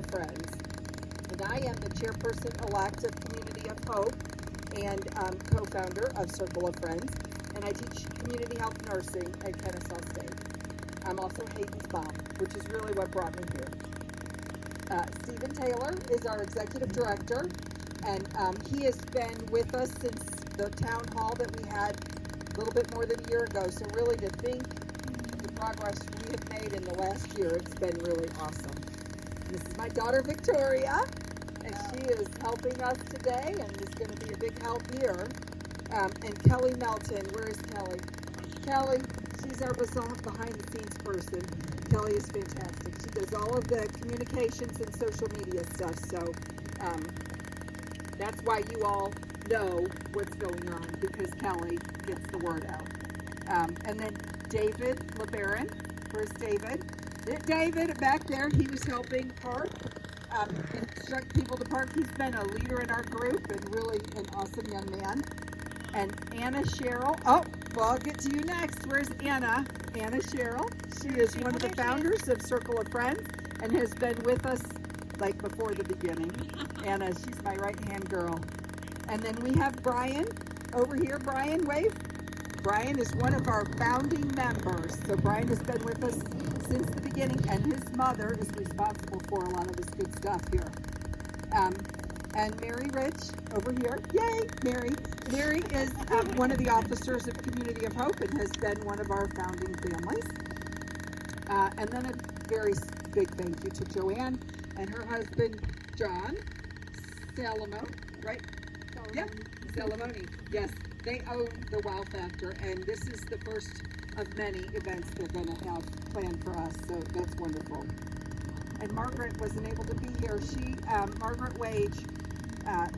Friends. And I am the chairperson-elect of Community of Hope and co-founder of Circle of Friends. And I teach community health nursing at Kennesaw State. I'm also Hayden's mom, which is really what brought me here. Stephen Taylor is our executive director, and he has been with us since the town hall that we had a little bit more than a year ago. So really to think the progress we have made in the last year, it's been really awesome. This is my daughter Victoria, and she is helping us today and is going to be a big help here. And Kelly Melton, where is Kelly? Kelly, she's our behind the scenes person. Kelly is fantastic. She does all of the communications and social media stuff, so that's why you all know what's going on, because Kelly gets the word out. And then David LeBaron, where's David? David back there, he was helping park, instruct people to park. He's been a leader in our group and really an awesome young man. And Anna Sherrill, oh, well, I'll get to you next. Where's Anna? Anna Sherrill. She is one of the founders of Circle of Friends and has been with us like before the beginning. Anna, she's my right-hand girl. And then we have Brian over here. Brian, wave. Brian is one of our founding members. So Brian has been with us since the beginning, and his mother is responsible for a lot of this good stuff here. And Mary Rich over here. Yay, Mary. Mary is one of the officers of Community of Hope and has been one of our founding families. And then a very big thank you to Joanne and her husband, John Salomone, right? Yeah, Salamone. Yes, they own the Wow Factor, and this is the first of many events they're going to have planned for us, so that's wonderful. And Margaret wasn't able to be here. Margaret Wage,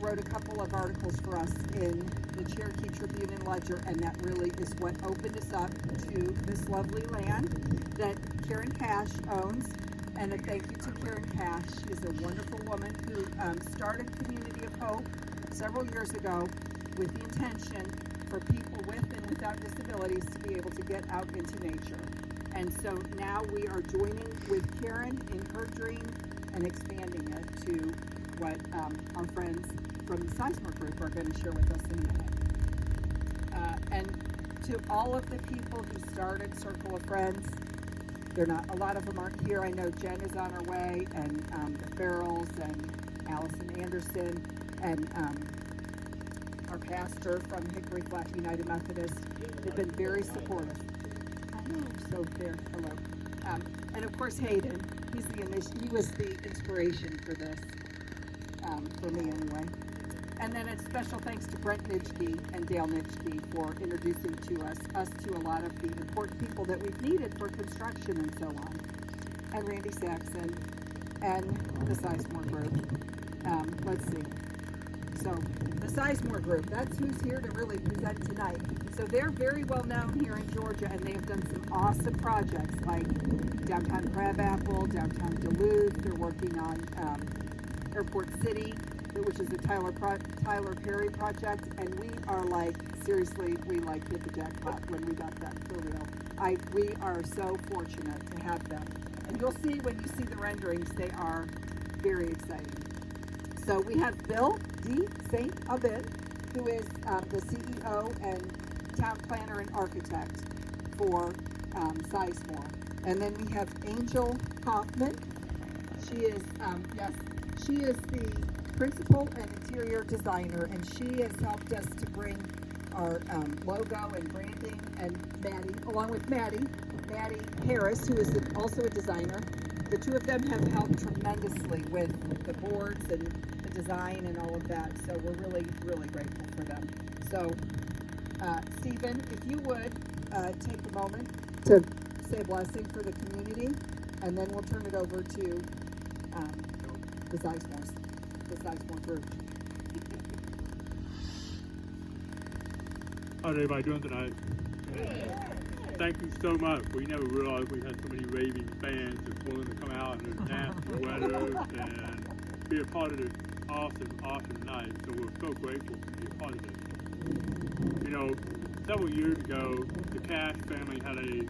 wrote a couple of articles for us in the Cherokee Tribune and Ledger, and that really is what opened us up to this lovely land that Karen Cash owns. And a thank you to Karen Cash. She's a wonderful woman who started Community of Hope several years ago with the intention for people with and without disabilities to be able to get out into nature. And so now we are joining with Karen in her dream and expanding it to what our friends from the Sizemore Group are going to share with us in a minute. And to all of the people who started Circle of Friends, a lot of them aren't here. I know Jen is on her way, and the Farrells, and Allison Anderson, and our pastor from Hickory Flat United Methodist. They've been very supportive. I know, so there, hello. And of course Hayden, he was the inspiration for this, for me anyway. And then a special thanks to Brent Nitschke and Dale Nitschke for introducing us to a lot of the important people that we've needed for construction and so on. And Randy Saxon and the Sizemore Group. Let's see. So the Sizemore Group, that's who's here to really present tonight. So they're very well known here in Georgia, and they have done some awesome projects like downtown Crabapple, downtown Duluth. They're working on Airport City, which is a Tyler Perry project, and we are like, seriously, we like hit the jackpot when we got that, for real. We are so fortunate to have them. And you'll see when you see the renderings, they are very exciting. So we have Bill D. St. Abid, who is the CEO and town planner and architect for Sizemore. And then we have Angel Kaufman. She is the principal and interior designer, and she has helped us to bring our logo and branding, and Maddie, along with Maddie Harris, who is also a designer. The two of them have helped tremendously with the boards and the design and all of that, so we're really, really grateful for them. So, Stephen, if you would take a moment to say a blessing for the community, and then we'll turn it over to the Sizemore Group. How's everybody doing tonight? Thank you so much. We never realized we had so many raving fans just willing to come out in the nasty weather and be a part of this awesome night. So we're so grateful to be a part of this. You know, several years ago, the Cash family had a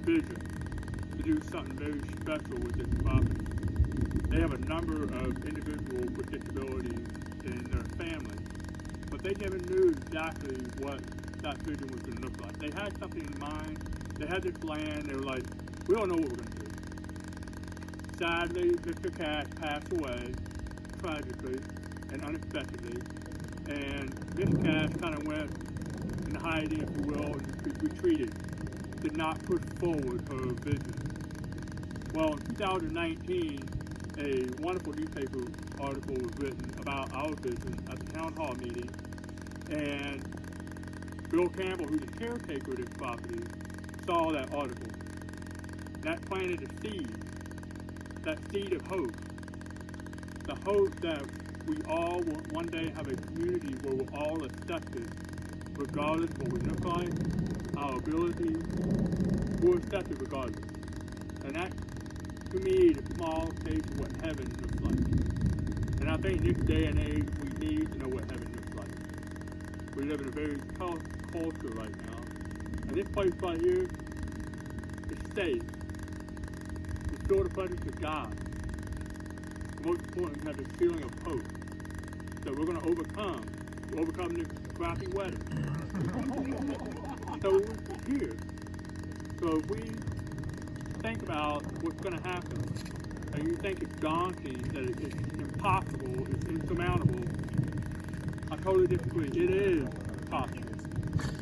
vision to do something very special with this property. they have a number of individuals with disabilities in their family, but they never knew exactly what that vision was going to look like. They had something in mind. They had this plan. They were like, we don't know what we're going to do. Sadly, Mr. Cash passed away tragically and unexpectedly, and Miss Cash kind of went in hiding, if you will, and retreated, did not push forward her vision. Well, in 2019, a wonderful newspaper article was written about our vision at the town hall meeting, and Bill Campbell, who's the caretaker of this property, saw that article. That planted a seed, that seed of hope, the hope that we all will one day have a community where we're all accepted, regardless of what we look like, our abilities, we're accepted regardless. And that, to me, is a small taste of what heaven looks like. And I think in this day and age, we need to know what heaven looks like. We live in a very tough culture right now. And this place right here is safe. We feel the presence of God. Most important, we have this feeling of hope that we're going to overcome this crappy weather. So we're here. So if we think about what's going to happen, and you think it's daunting, that it's impossible, it's insurmountable, I totally disagree. It is possible.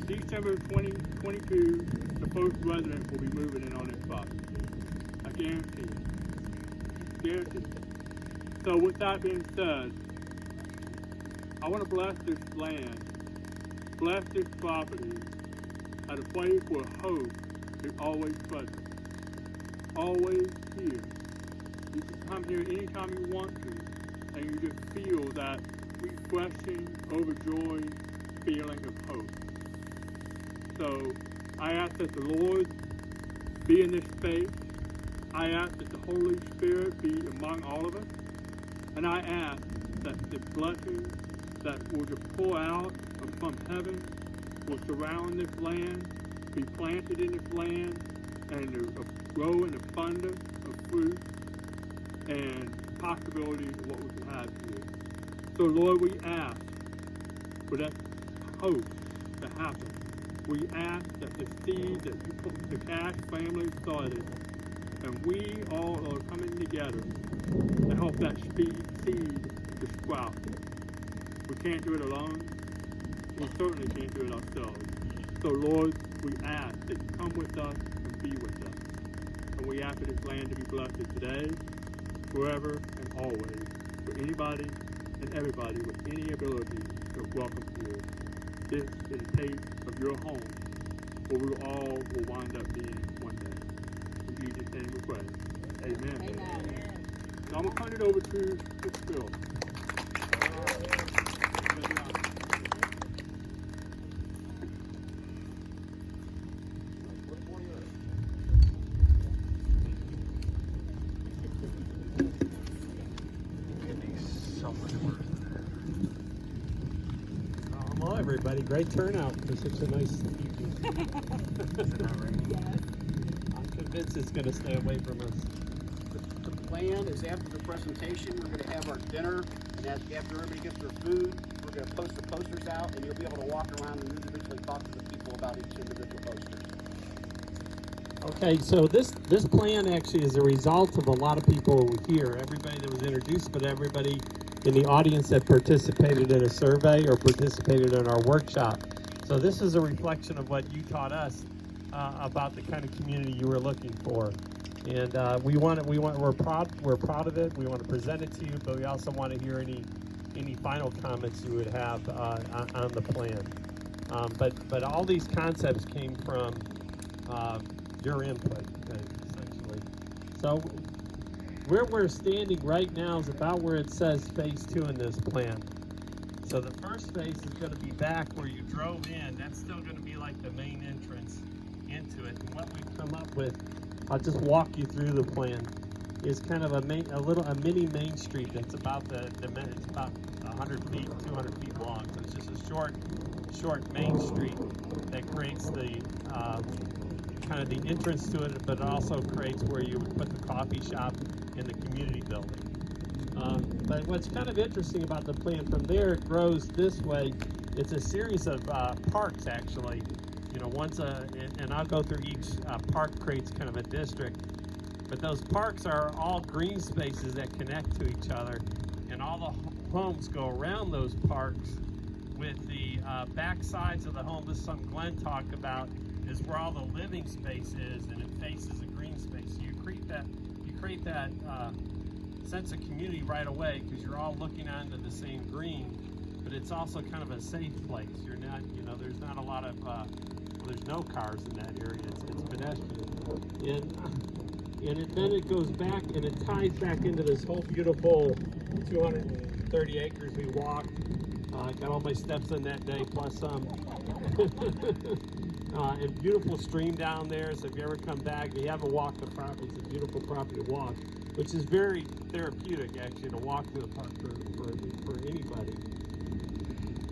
December 2022, the first resident will be moving in on this property. I guarantee it. Guarantee it. So with that being said, I want to bless this land, bless this property at a place where hope is always present, always here. You can come here anytime you want to, and you just feel that refreshing, overjoyed feeling of hope. So I ask that the Lord be in this space. I ask that the Holy Spirit be among all of us. And I ask that the blessings that will just pour out from heaven will surround this land, be planted in this land, and grow in abundance of fruit and possibilities of what we can have here. So Lord, we ask for that hope to happen. We ask that the seed that you put the Cash family started, and we all are coming together to help that seed to sprout. We can't do it alone. We certainly can't do it ourselves. So Lord, we ask that you come with us and be with us. And we ask for this land to be blessed today, forever, and always. For anybody and everybody with any ability is welcome here. This is a taste of your home, where we all will wind up being one day. In Jesus' name we pray. Amen. Amen. Now I'm going to turn it over to Phil. Hello, everybody. Great turnout for such a nice evening. I'm convinced it's going to stay away from us. The plan is after the presentation, we're going to have our dinner, and after everybody gets their food, we're going to post the posters out, and you'll be able to walk around and individually talk to the people about each individual poster. Okay, so this plan actually is a result of a lot of people here. Everybody that was introduced, but everybody in the audience that participated in a survey or participated in our workshop. So this is a reflection of what you taught us about the kind of community you were looking for. And we're proud of it. We want to present it to you, but we also want to hear any final comments you would have on the plan. But all these concepts came from your input, essentially. So where we're standing right now is about where it says phase 2 in this plan. So the first phase is going to be back where you drove in. That's still going to be like the main entrance into it. And what we've come up with, I'll just walk you through the plan, is kind of a mini main street that's about it's about 100 feet, 200 feet long. So it's just a short main street that creates the kind of the entrance to it, but it also creates where you would put the coffee shop in the community building. But what's kind of interesting about the plan, from there it grows this way. It's a series of parks, actually. You know, and I'll go through each park creates kind of a district. But those parks are all green spaces that connect to each other, and all the homes go around those parks with the back sides of the home. This is something Glenn talked about, is where all the living space is, and it faces a green space. So you create that sense of community right away, because you're all looking onto the same green. But it's also kind of a safe place. You're not, you know, there's not a lot of, there's no cars in that area. It's pedestrian. And then it goes back and it ties back into this whole beautiful 230 acres we walked. Got all my steps in that day, plus some. And beautiful stream down there. So if you ever come back, if you haven't walked the property, it's a beautiful property to walk, which is very therapeutic actually to walk through the park for anybody.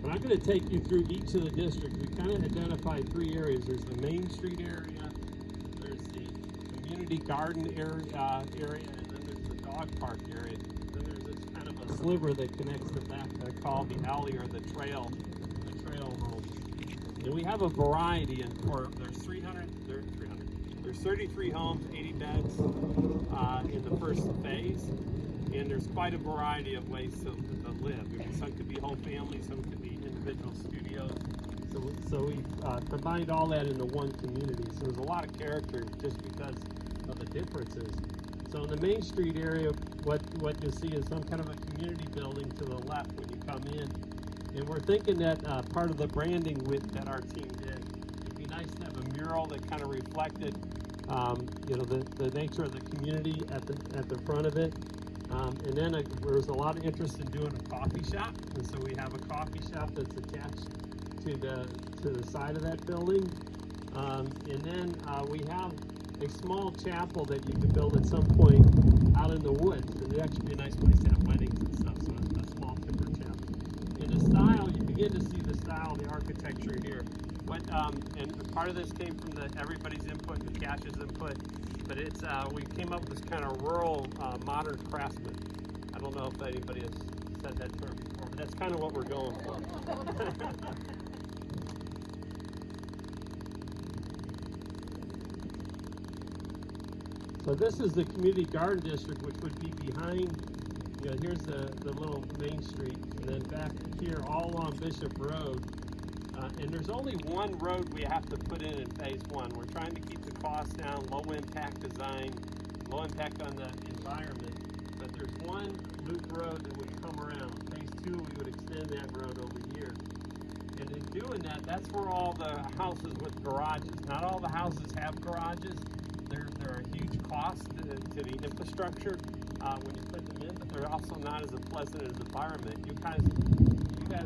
But I'm going to take you through each of the districts. We kind of identified 3 areas. There's the Main Street area, there's the community garden area, and then there's the dog park area. Then there's this kind of a sliver that connects the back, called the alley or the trail homes. And we have a variety, and there's 33 homes, 80 beds in the first phase. And there's quite a variety of ways to live. I mean, some could be whole families, some could be individual studios. So we combined all that into one community. So there's a lot of character just because of the differences. So in the Main Street area, what you'll see is some kind of a community building to the left when you come in. And we're thinking that part of the branding that our team did, it'd be nice to have a mural that kind of reflected, you know, the nature of the community at the front of it. And then there was a lot of interest in doing a coffee shop, and so we have a coffee shop that's attached to the side of that building. And then we have a small chapel that you can build at some point out in the woods, and it'd actually be a nice place to have weddings and stuff. So a small timber chapel. In the style, you begin to see the style of the architecture here. And part of this came from everybody's input, the Cash's input. But it's we came up with this kind of rural modern craftsman. I don't know if anybody has said that term before, but that's kind of what we're going for. So this is the community garden district, which would be behind. You know, here's the little Main Street, and then back here all along Bishop Road. And there's only one road we have to put in phase 1. We're trying to keep the costs down, low impact design, low impact on the environment. But there's one loop road that would come around. Phase 2, we would extend that road over here. And in doing that, that's where all the houses with garages. Not all the houses have garages. They're a huge cost to the infrastructure when you put them in, but they're also not as pleasant as environment. You guys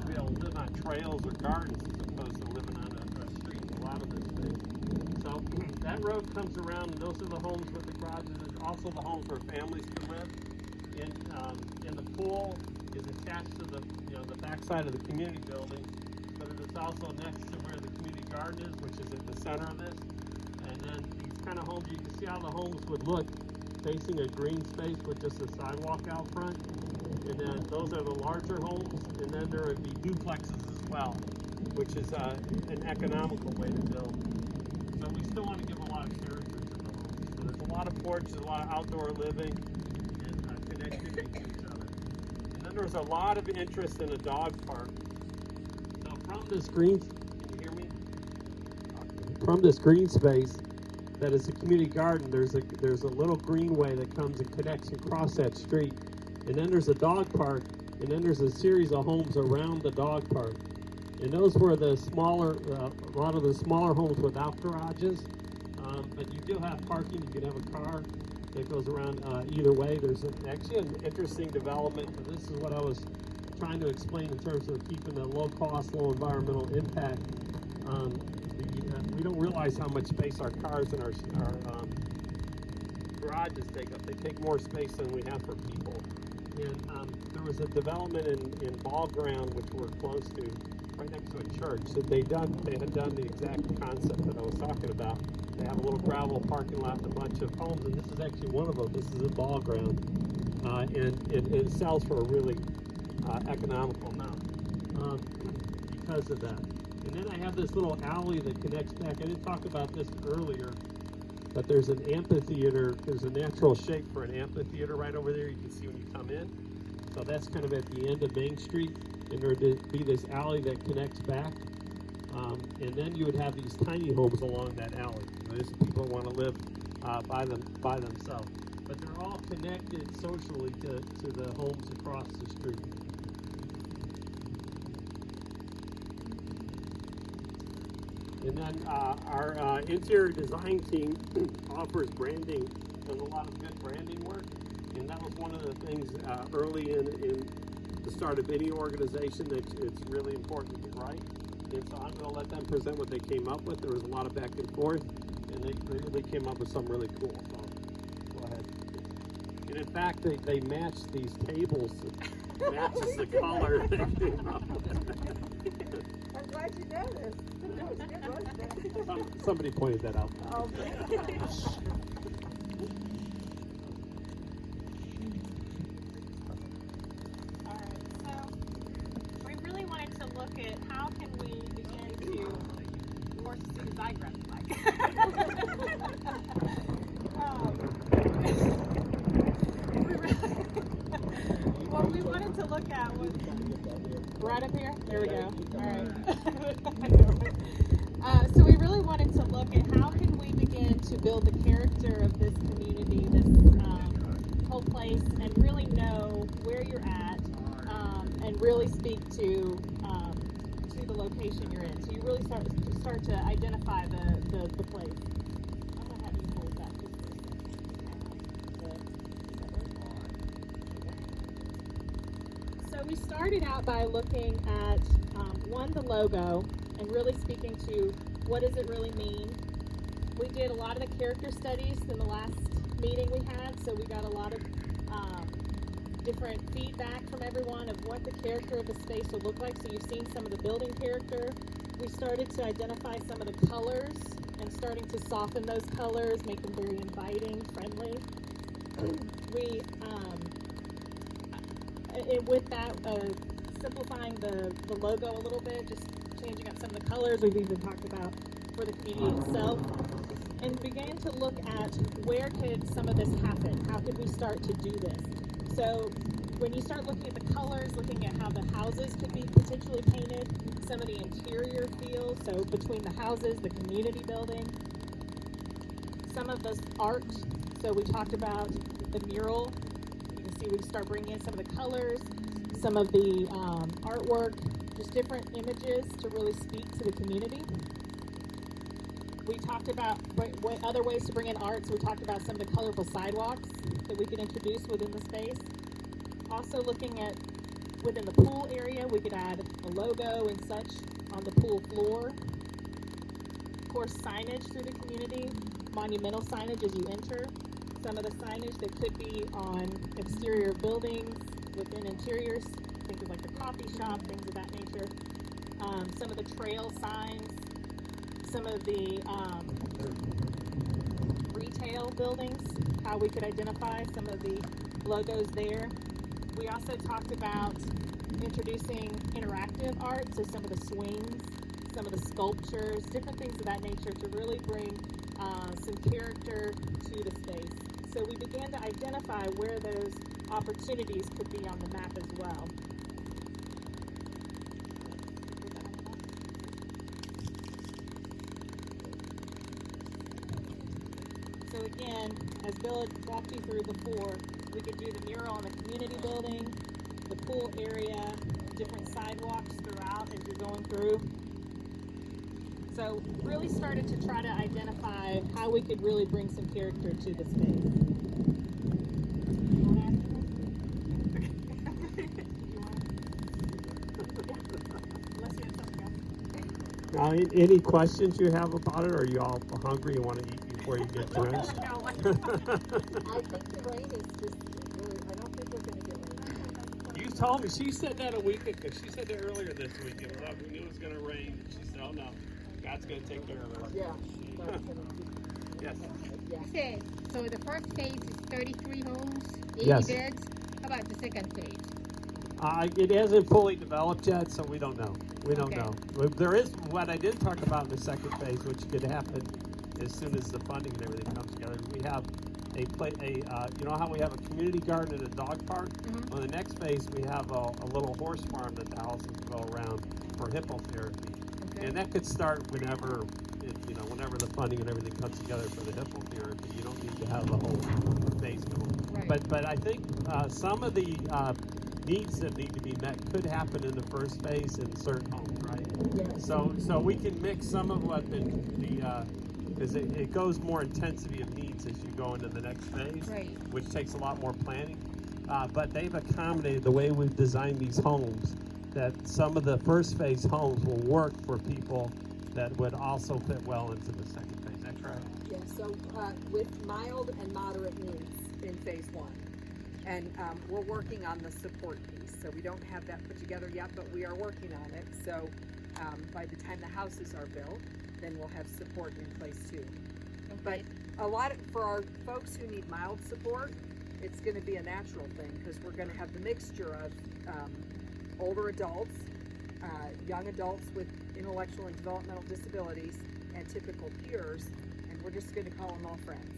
be able to live on trails or gardens as opposed to living on a street, a lot of this space. So that road comes around, and those are the homes with the garages. There's also the homes where families can live. And the pool is attached to the backside of the community building, but it is also next to where the community garden is, which is at the center of this. And then these kind of homes, you can see how the homes would look facing a green space with just a sidewalk out front. And then those are the larger homes, and then there would be duplexes as well, which is an economical way to build. So we still want to give a lot of character to the homes. So there's a lot of porches, a lot of outdoor living, and connectivity to each other. And then there's a lot of interest in a dog park. So from this green, can you hear me? From this green space that is a community garden, there's a little greenway that comes and connects across that street. And then there's a dog park, and then there's a series of homes around the dog park. And those were the smaller, a lot of the smaller homes without garages. But you do have parking. You can have a car that goes around either way. There's actually an interesting development. And this is what I was trying to explain in terms of keeping the low cost, low environmental impact. We don't realize how much space our cars and our garages take up. They take more space than we have for people. And there was a development in Ball Ground, which we're close to, right next to a church, that they had done the exact concept that I was talking about. They have a little gravel parking lot and a bunch of homes, and this is actually one of them. This is a ball ground, and it sells for a really economical amount because of that. And then I have this little alley that connects back. I didn't talk about this earlier, but there's an amphitheater. There's a natural shape for an amphitheater right over there. You can see when you come in. So that's kind of at the end of Main Street, and there would be this alley that connects back. And then you would have these tiny homes along that alley. There's people who want to live by themselves. But they're all connected socially to the homes across the street. And then our interior design team offers branding, does a lot of good branding work. And that was one of the things early in the start of any organization that it's really important to write. And so I'm going to let them present what they came up with. There was a lot of back and forth, and they really came up with something really cool. So go ahead. And in fact, they matched these tables. It matches the color they came up with. I'm glad you noticed. That was good, wasn't it? Somebody pointed that out. Okay. Alright, so we really wanted to look at how can we begin to more see the diagram like. What we wanted to look at was right up here. There we go. All right. So we really wanted to look at how can we begin to build the character of this community, this whole place, and really know where you're at, and really speak to the location you're in. So you really start to identify the place. I'm gonna have you hold that just for a second. So we started out by looking at one, the logo, and really speaking to what does it really mean. We did a lot of the character studies in the last meeting we had, so we got a lot of different feedback from everyone of what the character of the space would look like. So you've seen some of the building character. We started to identify some of the colors and starting to soften those colors, make them very inviting, friendly. We, with that, simplifying the logo a little bit, just changing up some of the colors we've even talked about for the community itself, and began to look at where could some of this happen? How could we start to do this? So when you start looking at the colors, looking at how the houses could be potentially painted, some of the interior feels, so between the houses, the community building, some of those art, so we talked about the mural. You can see we start bringing in some of the colors, some of the artwork, just different images to really speak to the community. We talked about other ways to bring in art, so we talked about some of the colorful sidewalks that we could introduce within the space. Also looking at within the pool area, we could add a logo and such on the pool floor. Of course, signage through the community, monumental signage as you enter. Some of the signage that could be on exterior buildings, within interiors, think of like the coffee shop, things of that nature. Some of the trail signs, some of the retail buildings, how we could identify some of the logos there. We also talked about introducing interactive art, so some of the swings, some of the sculptures, different things of that nature to really bring some character to the space. So we began to identify where those opportunities could be on the map as well. So again, as Bill had walked you through before, we could do the mural in the community building, the pool area, different sidewalks throughout as you're going through. So really started to try to identify how we could really bring some character to the space. Unless you have something else. Any questions you have about it, or are you all hungry and want to eat before you get drenched? I think the rain is just really, I don't think we're gonna get rain. You told me, she said that a week ago. She said that earlier this week. It was up, we knew it was going to rain. She said, oh no, God's going to take care of it. Yeah. That's gonna be- Yes. Say, so the first phase is 33 homes, 80 Yes. beds. How about the second phase? It hasn't fully developed yet, so we don't know. We don't Okay. know. But there is, what I did talk about in the second phase, which could happen as soon as the funding and everything comes together. We have you know how we have a community garden and a dog park? Mhm. On the next phase, we have a little horse farm that the houses go around for hippotherapy. Okay. And that could start whenever, whenever the funding and everything comes together for the hippotherapy. You don't need to have the whole phase going. Right. But I think some of the needs that need to be met could happen in the first phase in certain homes, right? Yes. So we can mix some of what because it goes more intensity of needs as you go into the next phase, Right. which takes a lot more planning. But they've accommodated the way we've designed these homes that some of the first phase homes will work for people that would also fit well into the second phase. Is that correct? Yeah, so with mild and moderate needs in phase one. And we're working on the support piece, so we don't have that put together yet, but we are working on it. So by the time the houses are built, then we'll have support in place too. But for our folks who need mild support, it's gonna be a natural thing, because we're gonna have the mixture of older adults, young adults with intellectual and developmental disabilities, and typical peers, and we're just gonna call them all friends.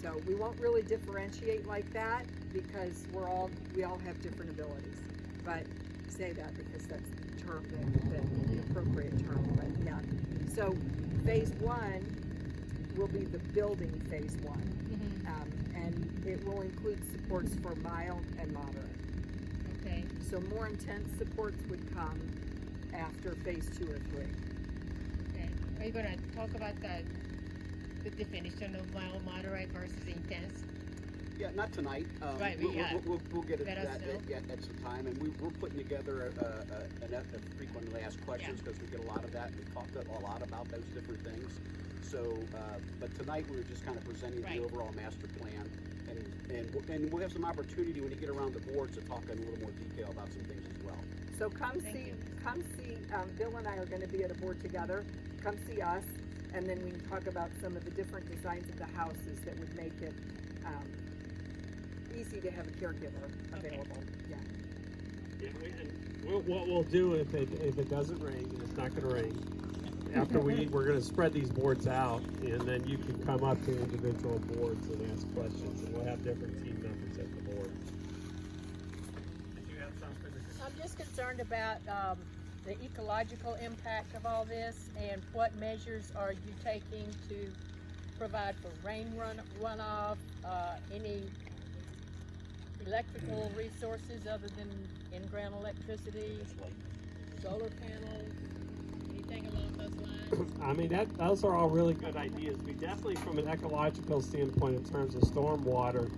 So we won't really differentiate like that, because we all have different abilities. But say that because that's the term, the appropriate term, but yeah. So phase one will be the building phase one. And it will include supports for mild and moderate. Okay. So more intense supports would come after phase 2 or 3. Okay. Are you gonna talk about the definition of mild, moderate versus intense? Yeah, not tonight. Right, We'll get into let us that at some time, and we're putting together a frequently asked questions, because we get a lot of that. We talked a lot about those different things. So, but tonight we were just kind of presenting Right. the overall master plan, and we'll have some opportunity when you get around the board to talk in a little more detail about some things as well. So come Thank see, you. Bill and I are gonna be at a board together. Come see us, and then we can talk about some of the different designs of the houses that would make it, easy to have a caregiver available. Yeah. What we'll do if it doesn't rain, and it's not gonna rain, after we're gonna spread these boards out, and then you can come up to individual boards and ask questions, and we'll have different team members at the board. Did you have something? I'm just concerned about the ecological impact of all this, and what measures are you taking to provide for rain runoff, any electrical resources other than in-ground electricity, solar panels, anything along those lines? I mean, those are all really good ideas. We definitely, from an ecological standpoint in terms of stormwater,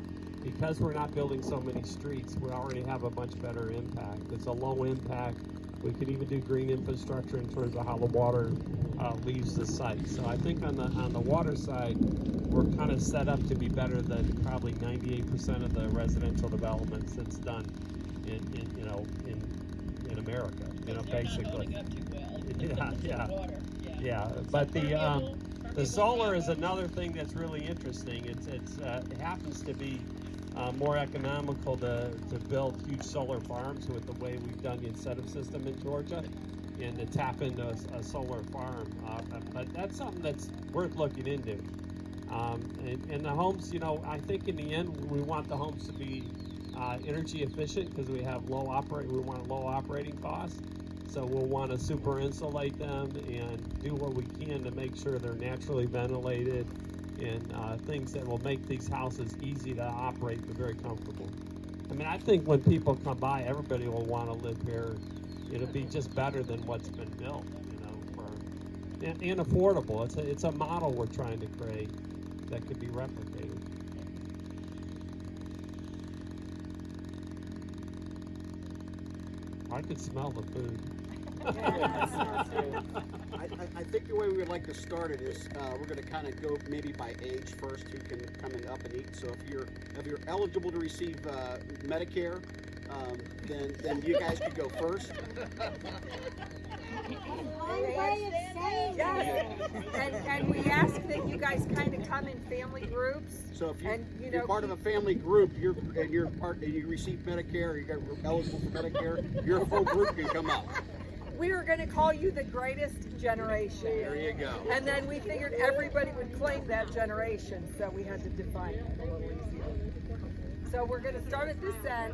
because we're not building so many streets, we already have a much better impact. It's a low impact. We could even do green infrastructure in terms of how the water leaves the site. So I think on the water side, we're kind of set up to be better than probably 98% of the residential developments that's done in America. Basically. They're not holding up too well. Yeah. Water, yeah. Yeah, but the Permeable solar is groundwater. another thing that's really interesting. It happens to be more economical to build huge solar farms with the way we've done the incentive system in Georgia, and to tap into a solar farm. But that's something that's worth looking into. And the homes, I think in the end we want the homes to be energy efficient, because we want low operating costs. So we'll want to super insulate them and do what we can to make sure they're naturally ventilated, and things that will make these houses easy to operate but very comfortable. I mean, I think when people come by, everybody will want to live here. It'll be just better than what's been built, and affordable. It's a model we're trying to create that could be replicated. I could smell the food. I think the way we would like to start it is we're going to kind of go maybe by age first, who can come and up and eat. So if you're eligible to receive Medicare, then you guys could go first. And we ask that you guys kind of come in family groups. So if And, you you're know, part of a family group, you're part, and you receive Medicare, you're eligible for Medicare, your full group can come up. We were going to call you the greatest generation. There you go. And then we figured everybody would claim that generation, so we had to define it a little easier. So we're going to start at this end.